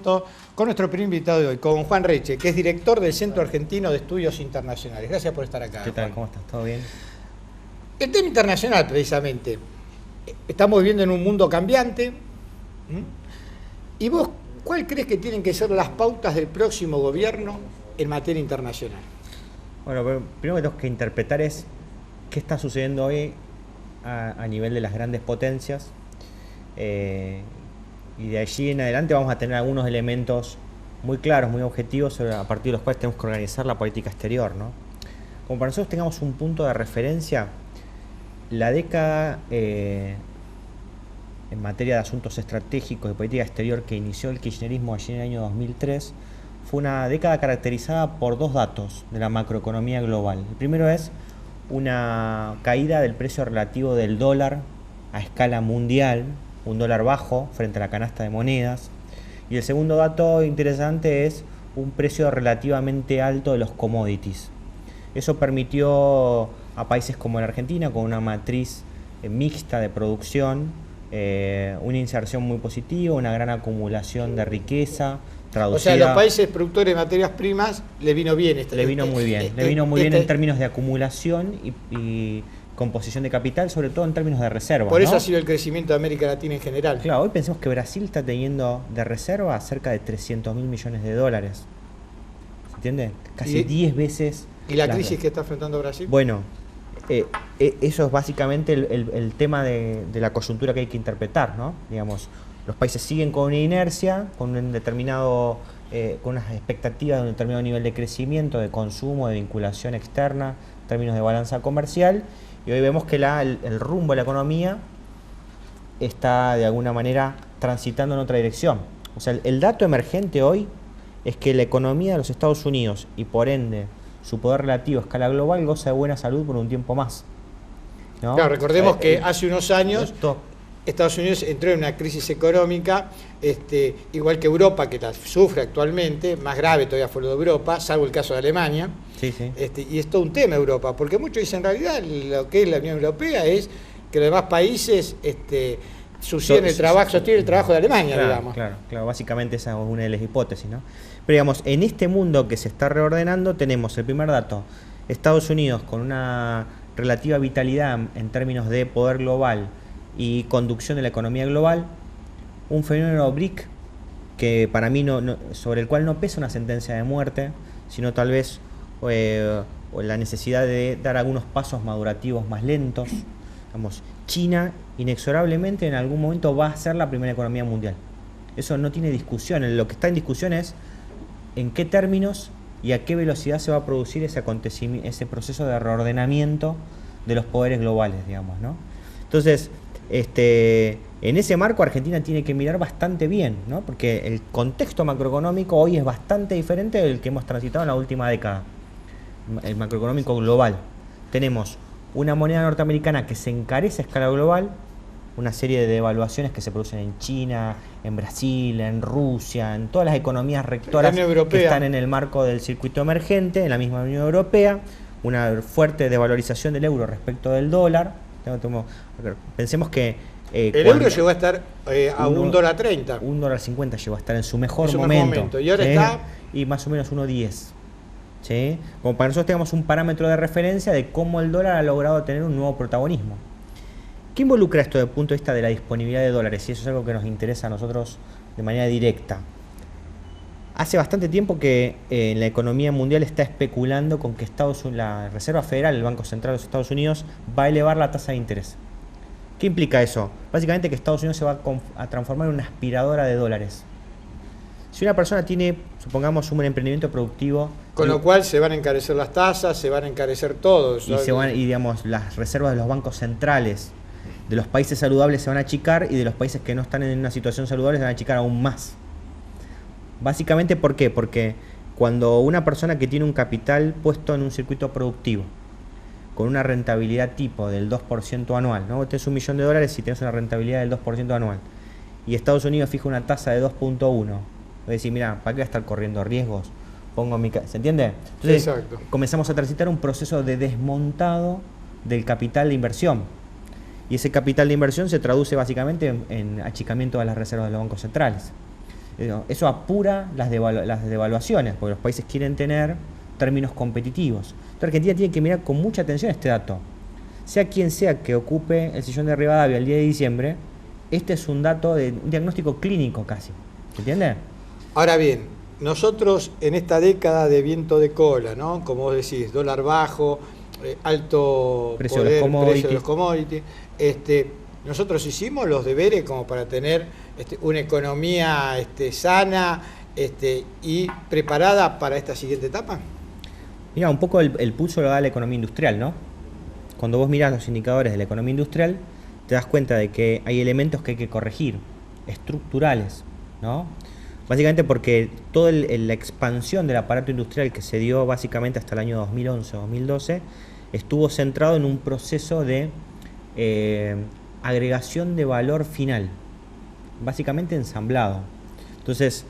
junto con nuestro primer invitado de hoy, con Juan Reche, que es director del Centro Argentino de Estudios Internacionales. Gracias por estar acá. ¿Qué tal? Juan. ¿Cómo estás? ¿Todo bien? El tema internacional, precisamente. Estamos viviendo en un mundo cambiante. ¿Y vos cuál crees que tienen que ser las pautas del próximo gobierno en materia internacional? Bueno, primero que tengo que interpretar es qué está sucediendo hoy a nivel de las grandes potencias. Y de allí en adelante vamos a tener algunos elementos muy claros, muy objetivos, a partir de los cuales tenemos que organizar la política exterior, ¿no? Como para nosotros tengamos un punto de referencia, la década en materia de asuntos estratégicos de política exterior que inició el kirchnerismo allí en el año 2003 fue una década caracterizada por dos datos de la macroeconomía global. El primero es una caída del precio relativo del dólar a escala mundial, un dólar bajo frente a la canasta de monedas. Y el segundo dato interesante es un precio relativamente alto de los commodities. Eso permitió a países como la Argentina, con una matriz mixta de producción, una inserción muy positiva, una gran acumulación de riqueza traducida. O sea, a los países productores de materias primas le vino bien. Le vino muy bien en términos de acumulación y composición de capital, sobre todo en términos de reservas. Por eso ¿no? ha sido el crecimiento de América Latina en general. Claro, hoy pensemos que Brasil está teniendo de reserva cerca de 300.000 millones de dólares. ¿Se entiende? Casi 10 veces. ¿Y la crisis que está afrontando Brasil? Bueno, eso es básicamente el tema de la coyuntura que hay que interpretar, ¿no? Digamos, los países siguen con una inercia, con un determinado, con unas expectativas de un determinado nivel de crecimiento, de consumo, de vinculación externa, en términos de balanza comercial, y hoy vemos que el rumbo de la economía está de alguna manera transitando en otra dirección. O sea, el dato emergente hoy es que la economía de los Estados Unidos y por ende su poder relativo a escala global goza de buena salud por un tiempo más, ¿no? Claro, recordemos que hace unos años Estados Unidos entró en una crisis económica, igual que Europa, que la sufre actualmente, más grave todavía fue lo de Europa, salvo el caso de Alemania. Sí, sí. Y es todo un tema Europa, porque muchos dicen en realidad lo que es la Unión Europea es que los demás países sostienen el trabajo de Alemania, claro, digamos. Claro, básicamente esa es una de las hipótesis, ¿no? Pero digamos, en este mundo que se está reordenando tenemos el primer dato, Estados Unidos con una relativa vitalidad en términos de poder global y conducción de la economía global, un fenómeno BRIC que para mí sobre el cual no pesa una sentencia de muerte, sino tal vez o la necesidad de dar algunos pasos madurativos más lentos. Digamos, China inexorablemente en algún momento va a ser la primera economía mundial. Eso no tiene discusión. Lo que está en discusión es en qué términos y a qué velocidad se va a producir ese proceso de reordenamiento de los poderes globales, digamos, ¿no? Entonces, en ese marco Argentina tiene que mirar bastante bien, ¿no? Porque el contexto macroeconómico hoy es bastante diferente del que hemos transitado en la última década. El macroeconómico global. Tenemos una moneda norteamericana que se encarece a escala global, una serie de devaluaciones que se producen en China, en Brasil, en Rusia, en todas las economías rectoras que están en el marco del circuito emergente, en la misma Unión Europea, una fuerte devalorización del euro respecto del dólar. Pensemos que el euro llegó a estar a $1.30. $1.50 llegó a estar en su mejor momento. Y ahora está... Y más o menos 1.10. ¿Sí? Como para nosotros tengamos un parámetro de referencia de cómo el dólar ha logrado tener un nuevo protagonismo. ¿Qué involucra esto desde el punto de vista de la disponibilidad de dólares? Y eso es algo que nos interesa a nosotros de manera directa. Hace bastante tiempo que la economía mundial está especulando con que la Reserva Federal, el Banco Central de los Estados Unidos, va a elevar la tasa de interés. ¿Qué implica eso? Básicamente que Estados Unidos se va a transformar en una aspiradora de dólares. Si una persona tiene, supongamos, un emprendimiento productivo... Con lo cual se van a encarecer las tasas, se van a encarecer todos. Y digamos, las reservas de los bancos centrales de los países saludables se van a achicar y de los países que no están en una situación saludable se van a achicar aún más. Básicamente, ¿por qué? Porque cuando una persona que tiene un capital puesto en un circuito productivo, con una rentabilidad tipo del 2% anual, ¿no? Vos tenés $1 millón y tenés una rentabilidad del 2% anual, y Estados Unidos fija una tasa de 2.1, vos decís, mira, ¿para qué voy a estar corriendo riesgos? ¿Se entiende? Entonces, exacto. Comenzamos a transitar un proceso de desmontado del capital de inversión. Y ese capital de inversión se traduce básicamente en achicamiento de las reservas de los bancos centrales. Eso apura las devaluaciones, porque los países quieren tener términos competitivos. Entonces Argentina tiene que mirar con mucha atención este dato. Sea quien sea que ocupe el sillón de Rivadavia el 10 de diciembre, este es un dato de un diagnóstico clínico casi. ¿Se entiende? Ahora bien, nosotros en esta década de viento de cola, ¿no? Como vos decís, dólar bajo, alto precio poder, de los precio de los commodities, nosotros hicimos los deberes como para tener una economía sana y preparada para esta siguiente etapa. Mira, un poco el pulso lo da la economía industrial, ¿no? Cuando vos mirás los indicadores de la economía industrial, te das cuenta de que hay elementos que hay que corregir, estructurales, ¿no? Básicamente porque toda la expansión del aparato industrial que se dio básicamente hasta el año 2011-2012 estuvo centrado en un proceso de agregación de valor final, básicamente ensamblado. Entonces,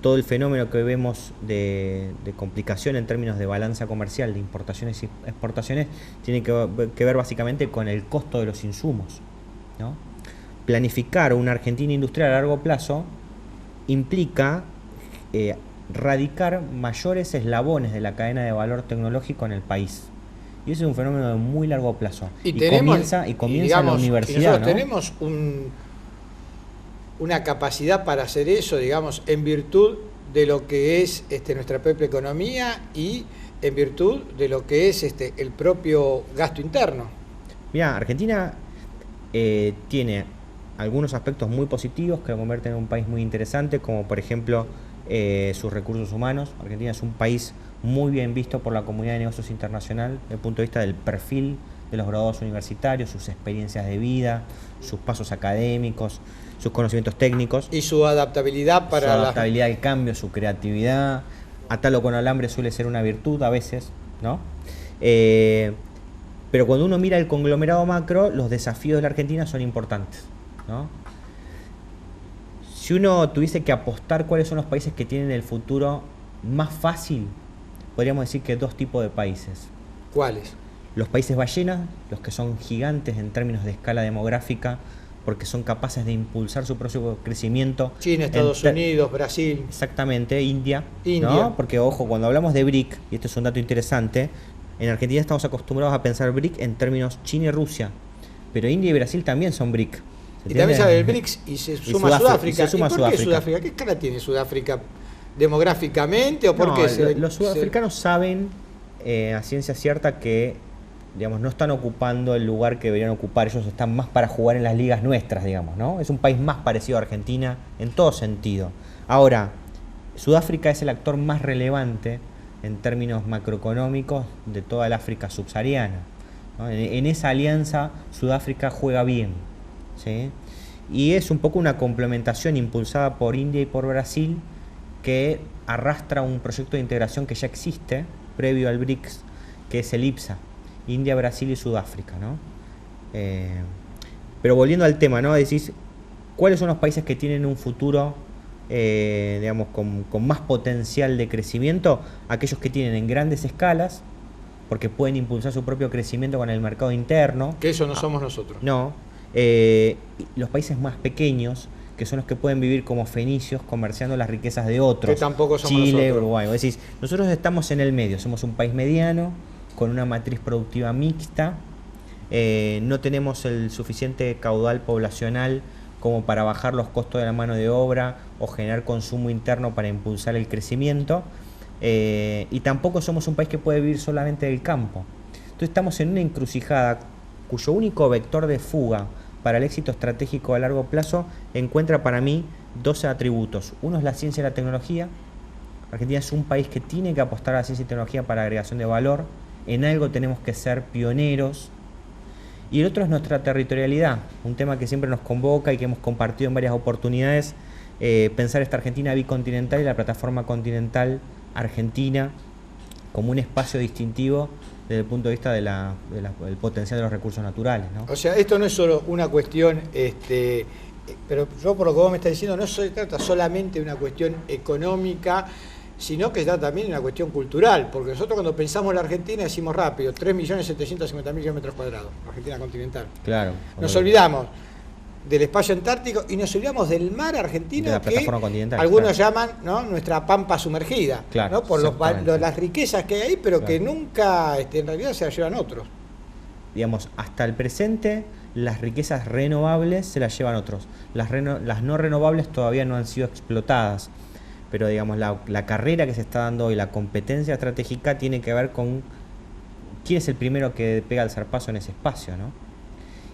todo el fenómeno que vemos de complicación en términos de balanza comercial, de importaciones y exportaciones, tiene que ver básicamente con el costo de los insumos, ¿no? Planificar una Argentina industrial a largo plazo implica radicar mayores eslabones de la cadena de valor tecnológico en el país. Y eso es un fenómeno de muy largo plazo. Y comienza en la universidad, ¿no? Tenemos una capacidad para hacer eso, digamos, en virtud de lo que es nuestra propia economía y en virtud de lo que es el propio gasto interno. Mira, Argentina tiene algunos aspectos muy positivos que lo convierten en un país muy interesante, como por ejemplo sus recursos humanos. Argentina es un país muy bien visto por la comunidad de negocios internacional desde el punto de vista del perfil de los graduados universitarios, sus experiencias de vida, sus pasos académicos, sus conocimientos técnicos. Y su adaptabilidad para... Su adaptabilidad al cambio, su creatividad. Atarlo con alambre suele ser una virtud a veces, ¿no? Pero cuando uno mira el conglomerado macro, los desafíos de la Argentina son importantes, ¿no? Si uno tuviese que apostar cuáles son los países que tienen el futuro más fácil, podríamos decir que dos tipos de países. ¿Cuáles? Los países ballenas, los que son gigantes en términos de escala demográfica, porque son capaces de impulsar su propio crecimiento. China, Estados Unidos, Brasil. Exactamente, India. ¿No? Porque, ojo, cuando hablamos de BRIC, y esto es un dato interesante, en Argentina estamos acostumbrados a pensar BRIC en términos China y Rusia, pero India y Brasil también son BRIC. Y también sale el BRICS y se suma Sudáfrica. ¿Y por qué Sudáfrica? ¿Qué escala tiene Sudáfrica? ¿Demográficamente o por qué? Los sudafricanos saben a ciencia cierta que, digamos, no están ocupando el lugar que deberían ocupar. Ellos están más para jugar en las ligas nuestras, digamos, ¿no? Es un país más parecido a Argentina en todo sentido. Ahora, Sudáfrica es el actor más relevante en términos macroeconómicos de toda el África subsahariana, ¿no? En esa alianza Sudáfrica juega bien, ¿sí? Y es un poco una complementación impulsada por India y por Brasil que arrastra un proyecto de integración que ya existe previo al BRICS, que es el IPSA, India, Brasil y Sudáfrica, ¿no? Pero volviendo al tema, ¿no? Decís, ¿cuáles son los países que tienen un futuro, digamos, con más potencial de crecimiento? Aquellos que tienen en grandes escalas, porque pueden impulsar su propio crecimiento con el mercado interno. Que eso no somos nosotros. No. Los países más pequeños, que son los que pueden vivir como fenicios comerciando las riquezas de otros. Que tampoco somos Chile, nosotros. Uruguay. Vos decís, nosotros estamos en el medio, somos un país mediano, con una matriz productiva mixta, no tenemos el suficiente caudal poblacional como para bajar los costos de la mano de obra o generar consumo interno para impulsar el crecimiento, y tampoco somos un país que puede vivir solamente del campo. Entonces estamos en una encrucijada cuyo único vector de fuga para el éxito estratégico a largo plazo encuentra para mí 12 atributos. Uno es la ciencia y la tecnología. Argentina es un país que tiene que apostar a la ciencia y tecnología para agregación de valor. En algo tenemos que ser pioneros. Y el otro es nuestra territorialidad, un tema que siempre nos convoca y que hemos compartido en varias oportunidades, pensar esta Argentina bicontinental y la plataforma continental argentina como un espacio distintivo desde el punto de vista del potencial de los recursos naturales, ¿no? O sea, esto no es solo una cuestión, pero yo por lo que vos me estás diciendo, no se trata solamente de una cuestión económica, sino que está también una cuestión cultural, porque nosotros cuando pensamos en la Argentina decimos rápido, 3.750.000 kilómetros cuadrados, Argentina continental. Claro. Nos olvidamos, del espacio antártico y nos olvidamos del mar argentino, de la que plataforma continental, algunos claro. llaman, ¿no?, nuestra pampa sumergida, Claro, ¿no?, por exactamente. las riquezas que hay ahí, pero Claro. que nunca en realidad se las llevan otros. Digamos, hasta el presente, las riquezas renovables se las llevan otros. Las no renovables todavía no han sido explotadas. Pero, digamos, la carrera que se está dando hoy, la competencia estratégica, tiene que ver con quién es el primero que pega el zarpazo en ese espacio, ¿no?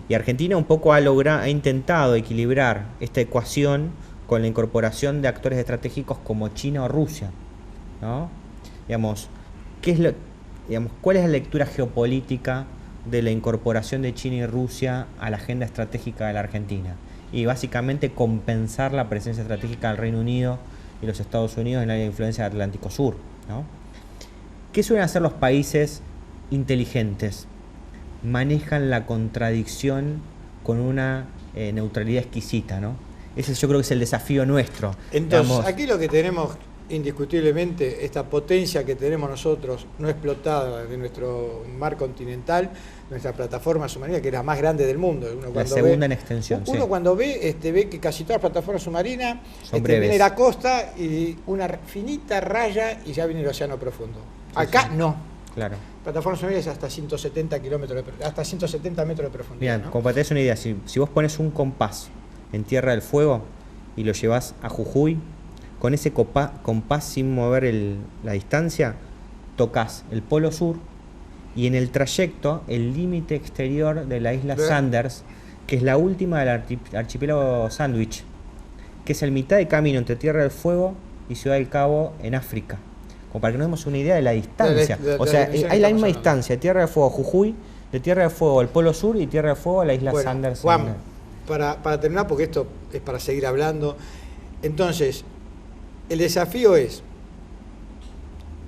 Y Argentina un poco ha intentado equilibrar esta ecuación con la incorporación de actores estratégicos como China o Rusia, ¿no? Digamos, ¿cuál es la lectura geopolítica de la incorporación de China y Rusia a la agenda estratégica de la Argentina? Y básicamente compensar la presencia estratégica del Reino Unido y los Estados Unidos en la área de influencia del Atlántico Sur, ¿no? ¿Qué suelen hacer los países inteligentes? Manejan la contradicción con una neutralidad exquisita, ¿no? Ese yo creo que es el desafío nuestro. Entonces, Digamos, aquí lo que tenemos indiscutiblemente, esta potencia que tenemos nosotros no explotada de nuestro mar continental, nuestra plataforma submarina, que es la más grande del mundo. la segunda en extensión. Uno Sí. cuando ve que casi todas las plataformas submarinas Son breves. viene la costa y una finita raya y ya viene el océano profundo. Acá sí. no. Claro. Plataforma submarina es hasta 170 kilómetros, hasta 170 metros de profundidad. Mira, ¿no? como para que te des una idea, si vos pones un compás en Tierra del Fuego y lo llevas a Jujuy, con ese compás sin mover la distancia, tocas el polo sur y en el trayecto el límite exterior de la isla Sanders, que es la última del archipiélago Sandwich, que es el mitad de camino entre Tierra del Fuego y Ciudad del Cabo en África. Como para que nos demos una idea de la distancia. O sea, hay la misma distancia de Tierra del Fuego a Jujuy, de Tierra del Fuego al Polo Sur y Tierra del Fuego a la isla Sanders. Juan, para terminar, porque esto es para seguir hablando, entonces, el desafío es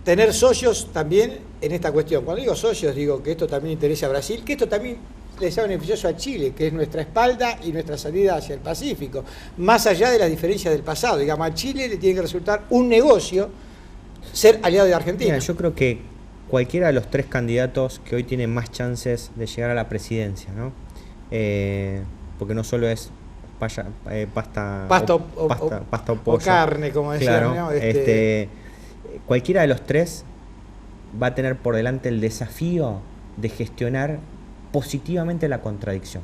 tener socios también en esta cuestión. Cuando digo socios, digo que esto también interesa a Brasil, que esto también le sea beneficioso a Chile, que es nuestra espalda y nuestra salida hacia el Pacífico. Más allá de las diferencias del pasado, digamos, a Chile le tiene que resultar un negocio ser aliado de Argentina. Mira, yo creo que cualquiera de los tres candidatos que hoy tienen más chances de llegar a la presidencia, ¿no? Porque no solo es pasta o carne, como decían, claro, ¿no? Cualquiera de los tres va a tener por delante el desafío de gestionar positivamente la contradicción.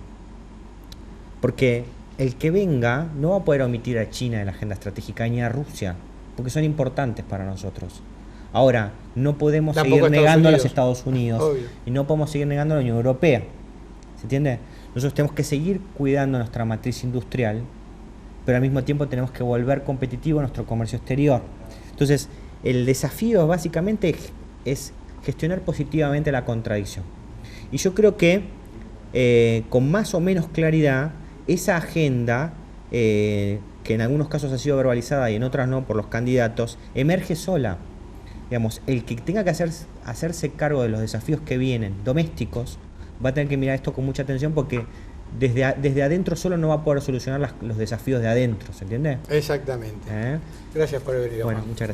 Porque el que venga no va a poder omitir a China de la agenda estratégica ni a Rusia, porque son importantes para nosotros. Ahora, no podemos seguir negando a los Estados Unidos. Obvio. Y no podemos seguir negando a la Unión Europea. ¿Se entiende? Nosotros tenemos que seguir cuidando nuestra matriz industrial, pero al mismo tiempo tenemos que volver competitivo nuestro comercio exterior. Entonces, el desafío básicamente es gestionar positivamente la contradicción. Y yo creo que con más o menos claridad, esa agenda, que en algunos casos ha sido verbalizada y en otras no por los candidatos, emerge sola. Digamos, el que tenga que hacerse cargo de los desafíos que vienen domésticos va a tener que mirar esto con mucha atención, porque desde adentro solo no va a poder solucionar los desafíos de adentro, ¿se entiende? Exactamente. Gracias por haber venido. Bueno, muchas gracias.